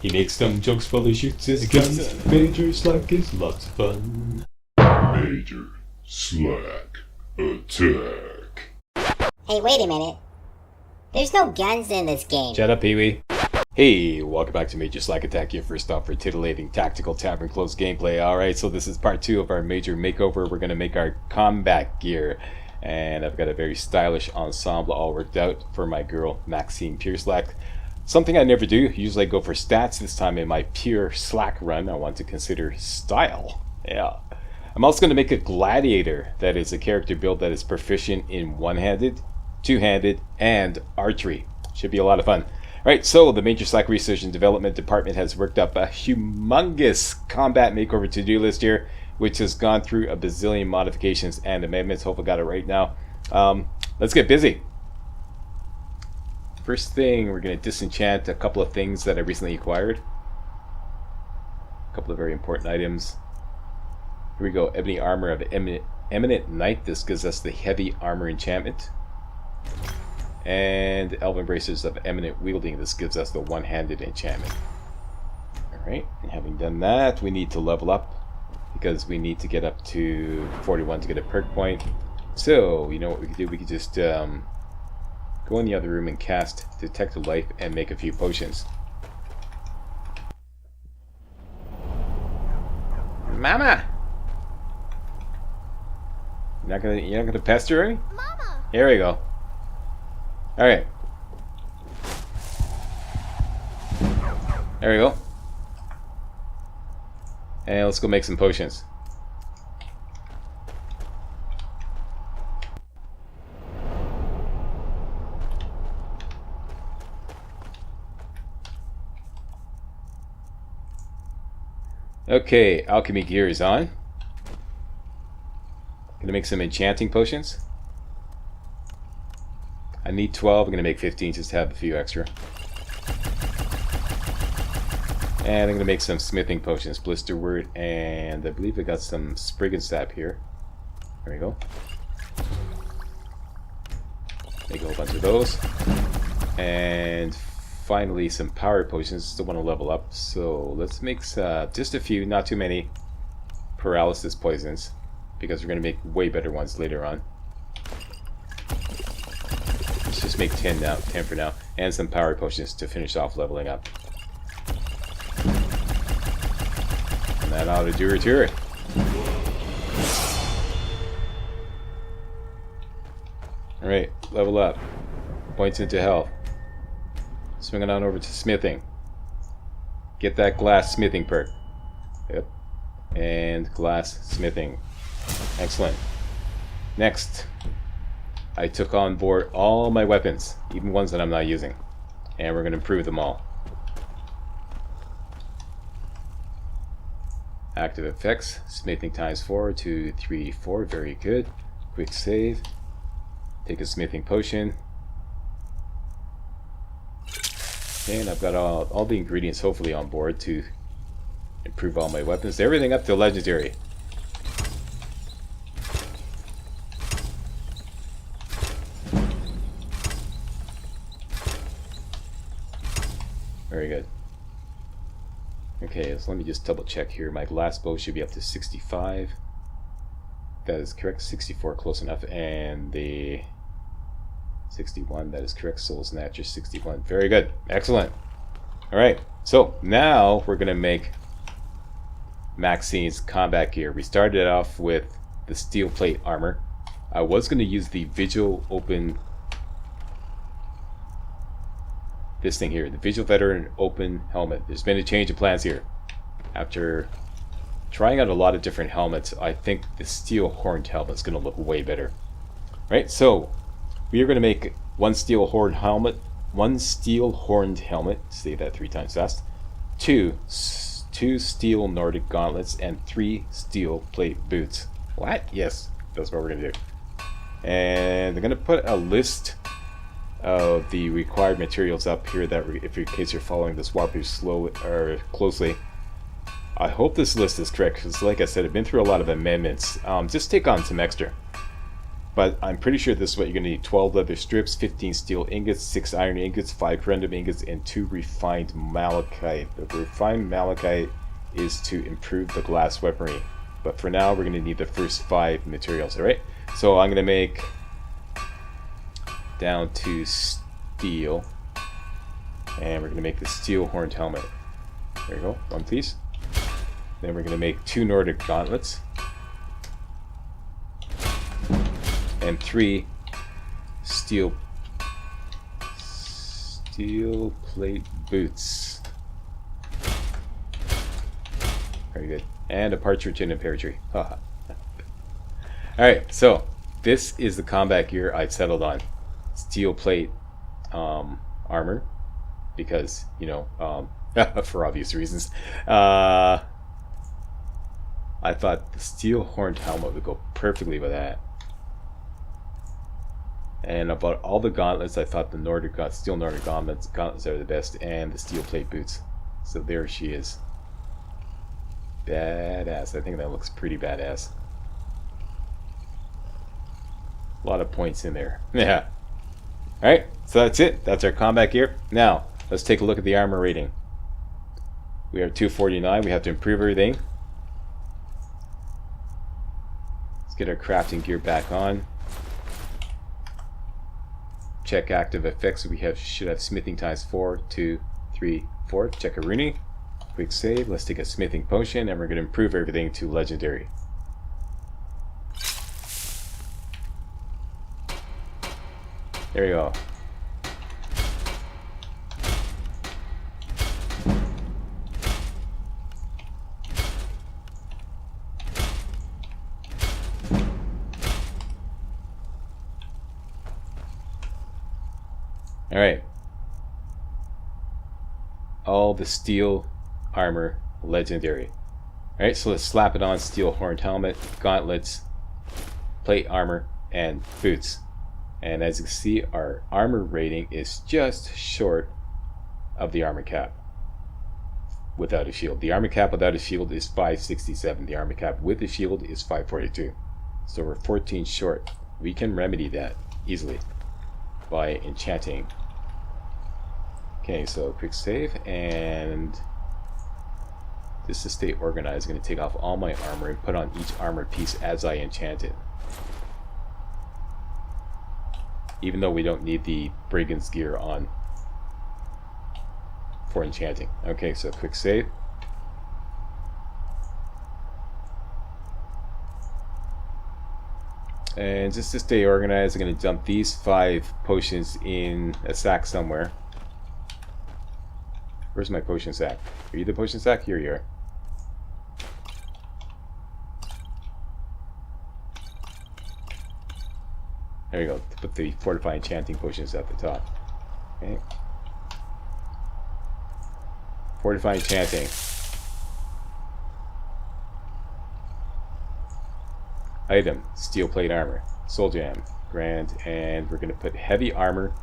He makes dumb jokes while he shoots his guns. Major Slack is lots of fun. Major Slack attack. Hey, wait a minute. There's no guns in this game. Shut up, Pee-wee. Hey, welcome back to Major Slack Attack, your first stop for titillating tactical tavern close gameplay. Alright, so this is part 2 of our major makeover. We're going to make our combat gear. And I've got a very stylish ensemble all worked out for my girl, Maxine Pure Slack. Something I never do. Usually I go for stats. This time in my Pure Slack run, I want to consider style. Yeah. I'm also going to make a Gladiator. That is a character build that is proficient in one-handed, two-handed, and archery. Should be a lot of fun. Alright, so the Major Slack Research and Development Department has worked up a humongous combat makeover to-do list here, which has gone through a bazillion modifications and amendments. Hope I got it right now. Let's get busy. First thing, we're going to disenchant a couple of things that I recently acquired. A couple of very important items. Here we go, Ebony Armor of Eminent Knight. This gives us the heavy armor enchantment. And Elven Bracers of Eminent Wielding. This gives us the one-handed enchantment. Alright, and having done that, we need to level up, because we need to get up to 41 to get a perk point. So, you know what we could do? We could just go in the other room and cast Detect a Life and make a few potions. Mama! You're not gonna pester me? Mama! Here we go. Alright. There we go. And let's go make some potions. Okay, alchemy gear is on. Gonna make some enchanting potions. I need 12, I'm gonna make 15 just to have a few extra. And I'm going to make some smithing potions, Blisterwort, and I believe I got some Spriggan Sap here. There we go. Make a whole bunch of those. And finally some power potions, still want to level up. So let's make just a few, not too many, paralysis poisons, because we're going to make way better ones later on. Let's just make 10 now, 10 for now, and some power potions to finish off leveling up. And that ought to do it to it. Alright, level up. Points into health. Swinging on over to smithing. Get that glass smithing perk. Yep. And glass smithing. Excellent. Next, I took on board all my weapons, even ones that I'm not using. And we're going to improve them all. Active effects, smithing times 4, 2, 3, 4, very good. Quick save. Take a smithing potion. Okay, and I've got all the ingredients hopefully on board to improve all my weapons. Everything up to legendary. Very good. Okay, so let me just double check here. My glass bow should be up to 65. That is correct. 64, close enough. And the 61, that is correct. Soul Snatcher, 61. Very good. Excellent. Alright, so now we're going to make Maxine's combat gear. We started off with the steel plate armor. I was going to use the Vigil Open... this thing here, the Vigil Veteran Open Helmet. There's been a change of plans here. After trying out a lot of different helmets, I think the steel horned helmet is going to look way better. Right, so we are going to make one steel horned helmet, say that 3 times fast, two steel Nordic gauntlets, and 3 steel plate boots. What? Yes, that's what we're going to do. And I'm going to put a list of the required materials up here that if in case you're following this walkthrough slowly or closely. I hope this list is correct because, like I said, I've been through a lot of amendments. Just take on some extra. but I'm pretty sure this is what you're going to need. 12 leather strips, 15 steel ingots, 6 iron ingots, 5 corundum ingots, and 2 refined malachite. The refined malachite is to improve the glass weaponry, but for now we're going to need the first 5 materials. Alright, so I'm going to make down to steel, and we're going to make the steel horned helmet. There you go, one piece. Then we're going to make 2 Nordic gauntlets and 3 steel plate boots. Very good. And a partridge in a pear tree. Alright, so this is the combat gear I've settled on. Steel plate armor, because, you know, for obvious reasons. I thought the steel horned helmet would go perfectly with that. And about all the gauntlets, I thought the steel Nordic gauntlets are the best, and the steel plate boots. So there she is. Badass. I think that looks pretty badass. A lot of points in there. Yeah. Alright, so that's it. That's our combat gear. Now, let's take a look at the armor rating. We have 249. We have to improve everything. Let's get our crafting gear back on. Check active effects. We should have smithing times 4, 2, 3, 4. Check a rune. Quick save. Let's take a smithing potion, and we're going to improve everything to legendary. There you go. Alright. All the steel armor legendary. Alright, so let's slap it on. Steel horned helmet, gauntlets, plate armor, and boots. And as you can see, our armor rating is just short of the armor cap without a shield. The armor cap without a shield is 567. The armor cap with a shield is 542. So we're 14 short. We can remedy that easily by enchanting. Okay, so quick save, and just to stay organized, I'm going to take off all my armor and put on each armor piece as I enchant it. Even though we don't need the brigand's gear on for enchanting. Okay, so quick save. And just to stay organized, I'm going to dump these 5 potions in a sack somewhere. Where's my potion sack? Are you the potion sack? Here you are. There you go. Put the fortify enchanting potions at the top. Okay. Fortify enchanting. Item, steel plate armor, soul jam, grand, and we're going to put heavy armor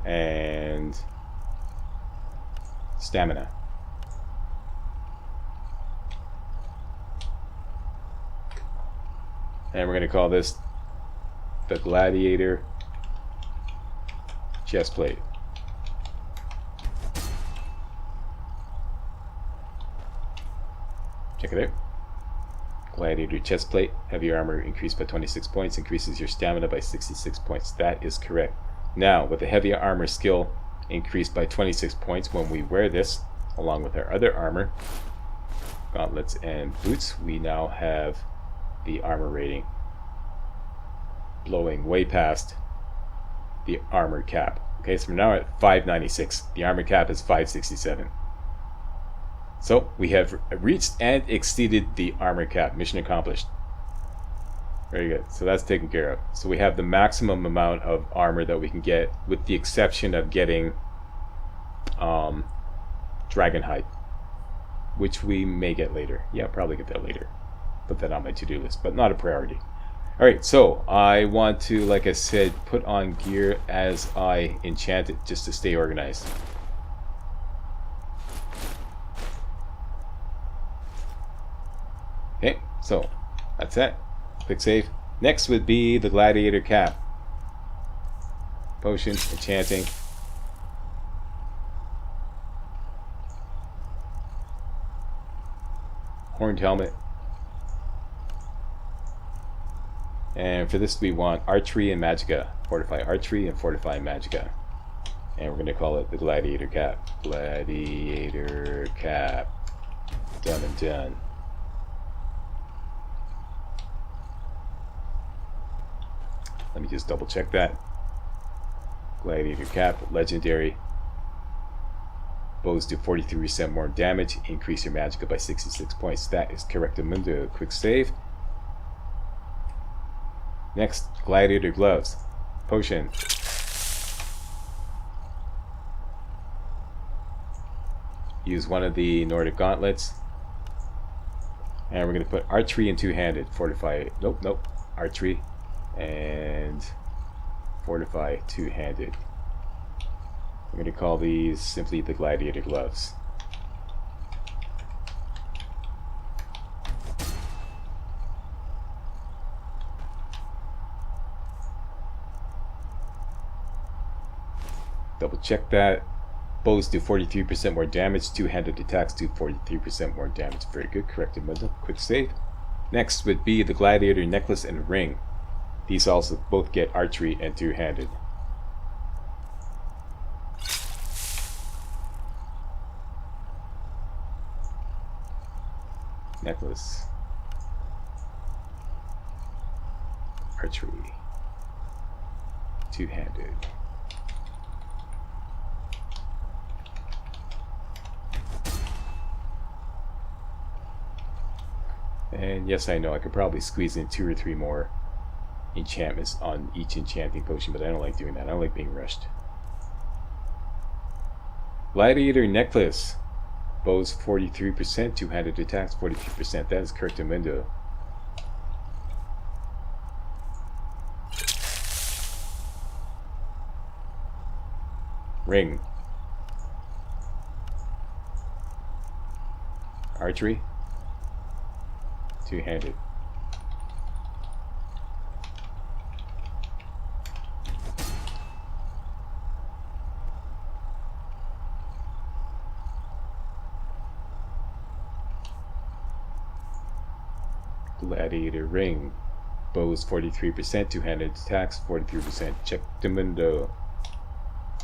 and stamina. And we're going to call this the Gladiator chest plate. Check it out. Gladiator chest plate. Heavy armor increased by 26 points. Increases your stamina by 66 points. That is correct. Now, with the heavy armor skill increased by 26 points when we wear this, along with our other armor, gauntlets and boots, we now have the armor rating blowing way past the armor cap. Okay, so we're now at 596. The armor cap is 567. So we have reached and exceeded the armor cap. Mission accomplished. Very good. So that's taken care of. So we have the maximum amount of armor that we can get, with the exception of getting dragon hide, which we may get later. Yeah, probably get that later. Put that on my to-do list, but not a priority. Alright, so I want to, like I said, put on gear as I enchant it, just to stay organized. Okay, so That's it. Quick save. Next would be the Gladiator cap. Potion, enchanting. Horned helmet. And for this we want Archery and Magica. Fortify Archery and Fortify Magica. And we're going to call it the Gladiator cap. Gladiator cap. Done and done. Let me just double check that. Gladiator cap, legendary. Bows do 43% more damage. Increase your Magica by 66 points. That is correctamundo. Quick save. Next, Gladiator gloves. Potion. Use one of the Nordic gauntlets. And we're going to put archery and two-handed. Fortify. Nope. Archery and fortify two-handed. We're going to call these simply the Gladiator gloves. Double check that. Bows do 43% more damage. Two-handed attacks do 43% more damage. Very good. Corrected muzzle. Quick save. Next would be the Gladiator necklace and ring. These also both get archery and two-handed. Necklace. Archery. Two-handed. And yes, I know I could probably squeeze in 2 or 3 more enchantments on each enchanting potion, but I don't like doing that. I don't like being rushed. Gladiator necklace. Bows 43%, two-handed attacks 43%. That is correctamundo. Ring. Archery. Two-handed. Gladiator ring. Bows 43%, two-handed attacks 43%. Check the mundo.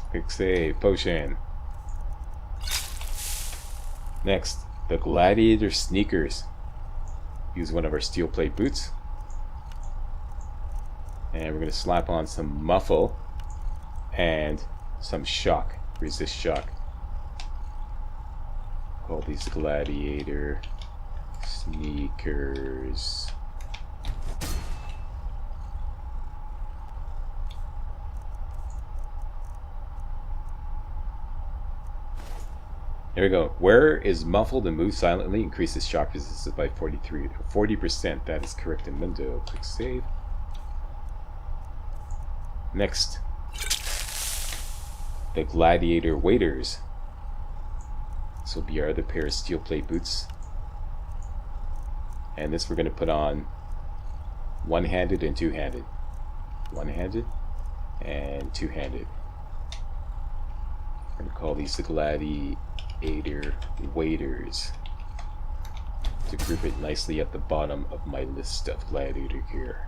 Quick save. Potion. Next, the Gladiator sneakers. Use one of our steel plate boots. And we're going to slap on some muffle and some shock. Resist shock. Call these Gladiator sneakers. There we go. Wearer is muffled and moves silently. Increases shock resistance by 40%. That is correctamundo. Quick save. Next, the Gladiator waders. This will be our other pair of steel plate boots. And this we're going to put on one-handed and two-handed. One-handed and two-handed. We're going to call these the Gladiator waders to group it nicely at the bottom of my list of Gladiator gear.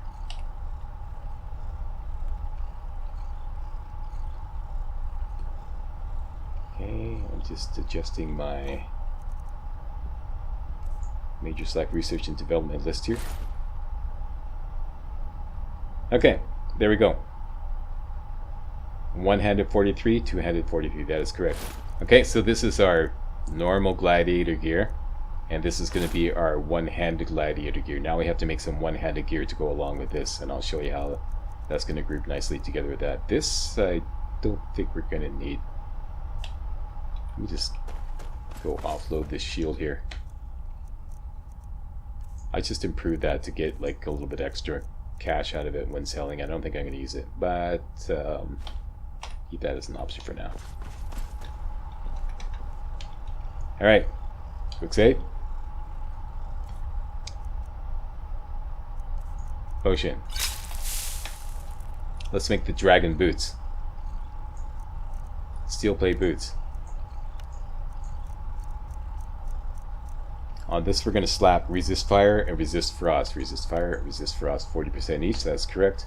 Okay, I'm just adjusting my Major Slack Research and Development list here. Okay, there we go. One-handed 43, two-handed 43, that is correct. Okay, so this is our normal Gladiator gear, and this is going to be our one-handed Gladiator gear. Now we have to make some one-handed gear to go along with this, and I'll show you how that's going to group nicely together with that. This I don't think we're going to need. Let me just go offload this shield here. I just improved that to get like a little bit extra cash out of it when selling. I don't think I'm going to use it, but keep that as an option for now. Alright, quick save. Potion. Let's make the dragon boots. Steel plate boots. On this we're going to slap resist fire and resist frost. Resist fire and resist frost, 40% each, that's correct.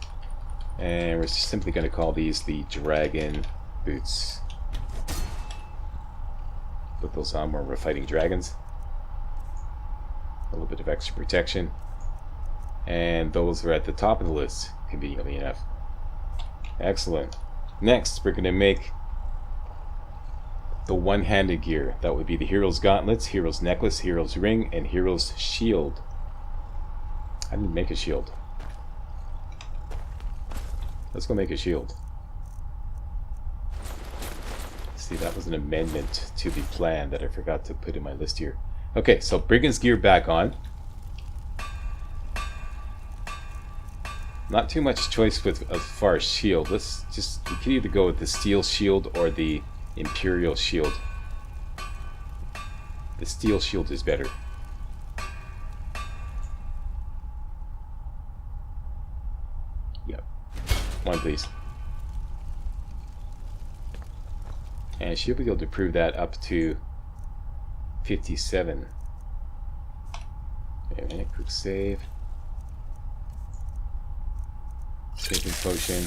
And we're just simply going to call these the dragon boots. Put those on when we're fighting dragons. A little bit of extra protection. And those are at the top of the list, conveniently enough. Excellent. Next, we're going to make the one-handed gear. That would be the hero's gauntlets, hero's necklace, hero's ring, and hero's shield. I didn't make a shield. Let's go make a shield. See, that was an amendment to the plan that I forgot to put in my list here. Okay, so brigand's gear back on. Not too much choice with as far as shield. Let's just, you can either go with the steel shield or the imperial shield. The steel shield is better. Yep. One, please. And she'll be able to prove that up to 57. Wait a minute, quick save. Saving potion.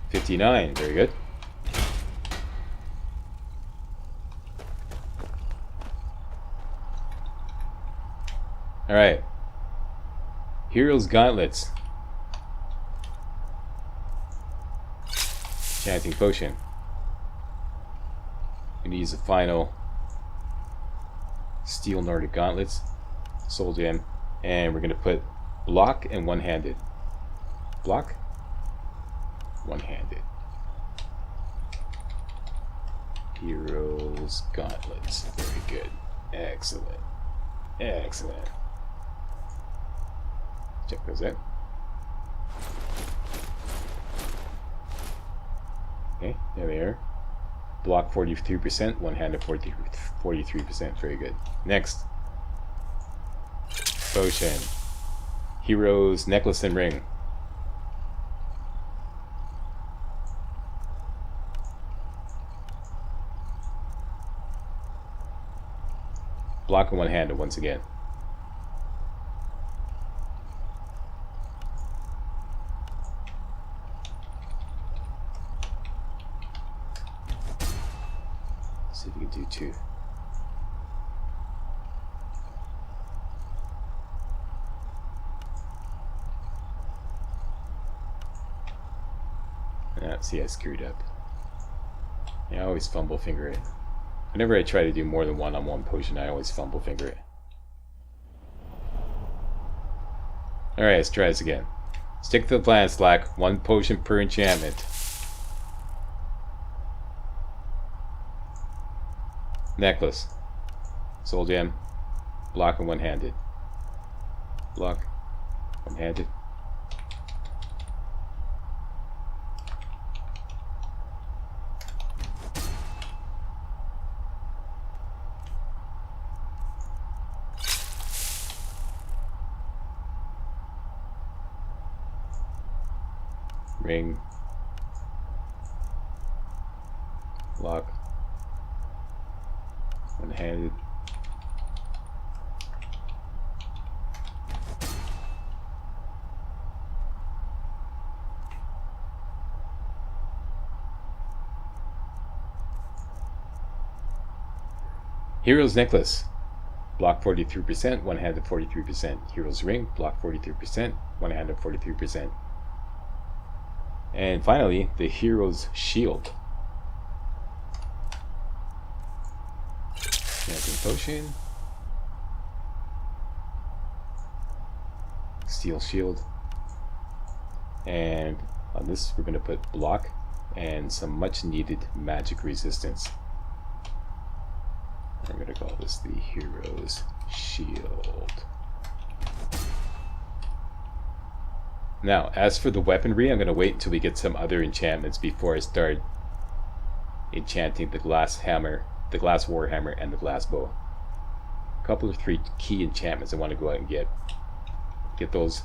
59, very good. Alright. Hero's gauntlets. Chanting potion. We need to use the final steel Nordic gauntlets. Soul gem. And we're going to put block and one-handed. Block. One-handed. Heroes gauntlets. Very good. Excellent. Excellent. Check those out. Okay, there they are. Block 43%, one-handed 43%. Very good. Next. Potion. Heroes necklace and ring. Block and one-handed once again. See if we can do two. See, I screwed up. Yeah, I always fumble finger it. Whenever I try to do more than one on one potion, I always fumble finger it. Alright, let's try this again. Stick to the plan, Slack. One potion per enchantment. Necklace. Soul gem. Block and one-handed. Block. One-handed. Ring. Lock. One-handed. Hero's necklace. Block 43%, one-handed 43%. Hero's ring. Block 43%, one-handed 43%. And finally, the hero's shield. Chanting potion. Steel shield. And on this, we're going to put block and some much needed magic resistance. I'm going to call this the hero's shield. Now, as for the weaponry, I'm going to wait until we get some other enchantments before I start enchanting the glass hammer, the glass warhammer, and the glass bow. couple of 3 key enchantments I want to go out and get those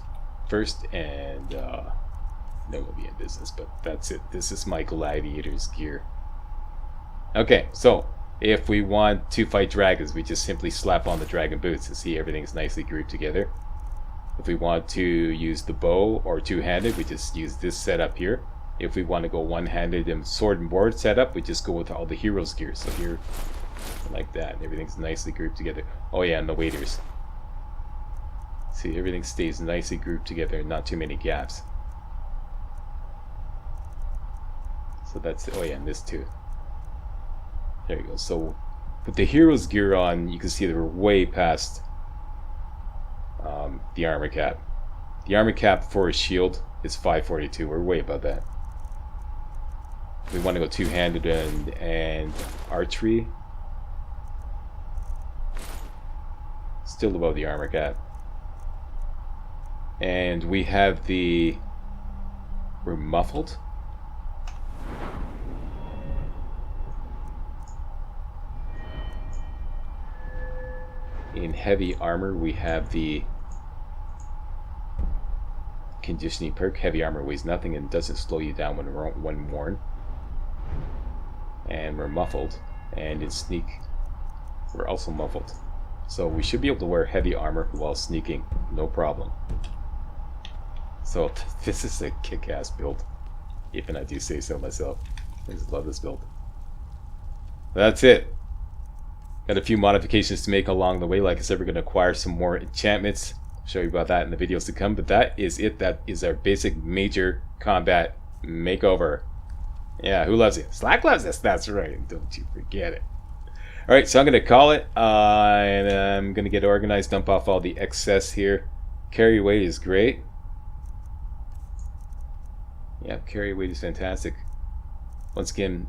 first, and then we'll be in business. But that's it. This is my Gladiator's gear. Okay, so if we want to fight dragons, we just simply slap on the dragon boots to see everything's nicely grouped together. If we want to use the bow or two-handed, we just use this setup here. If we want to go one-handed and sword and board setup, we just go with all the heroes gear. So here, like that, and everything's nicely grouped together. Oh yeah, and the waders. See, everything stays nicely grouped together and not too many gaps. So that's, oh yeah, and this too. There you go. So with the heroes gear on, you can see that we're way past the armor cap. The armor cap for a shield is 542. We're way above that. We want to go two-handed and archery. Still above the armor cap. And we have the... we're muffled. In heavy armor, we have the conditioning perk. Heavy armor weighs nothing and doesn't slow you down when worn. And we're muffled. And in sneak, we're also muffled. So we should be able to wear heavy armor while sneaking, no problem. So this is a kick-ass build, even I do say so myself. I just love this build. That's it. Got a few modifications to make along the way. Like I said, we're going to acquire some more enchantments. I'll show you about that in the videos to come. But that is it. That is our basic major combat makeover. Yeah, who loves it? Slack loves this. That's right. Don't you forget it. Alright, so I'm going to call it. And I'm going to get organized, dump off all the excess here. Carry weight is great. Yeah, carry weight is fantastic. Once again,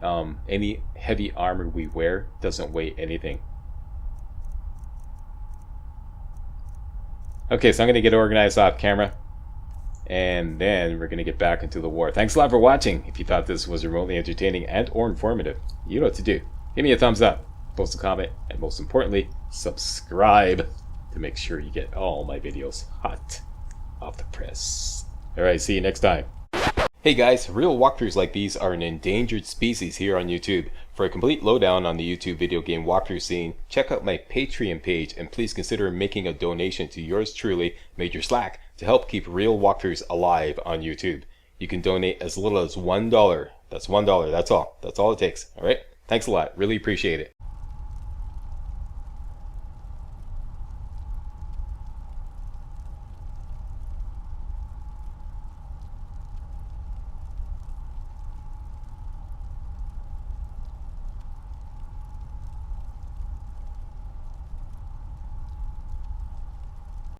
any heavy armor we wear doesn't weigh anything. Okay, so I'm going to get organized off camera. And then we're going to get back into the war. Thanks a lot for watching. If you thought this was remotely entertaining and or informative, you know what to do. Give me a thumbs up, post a comment, and most importantly, subscribe to make sure you get all my videos hot off the press. Alright, see you next time. Hey guys, real walkthroughs like these are an endangered species here on YouTube. For a complete lowdown on the YouTube video game walkthrough scene, check out my Patreon page and please consider making a donation to yours truly, Major Slack, to help keep real walkthroughs alive on YouTube. You can donate as little as $1. That's $1, that's all. That's all it takes, alright? Thanks a lot, really appreciate it.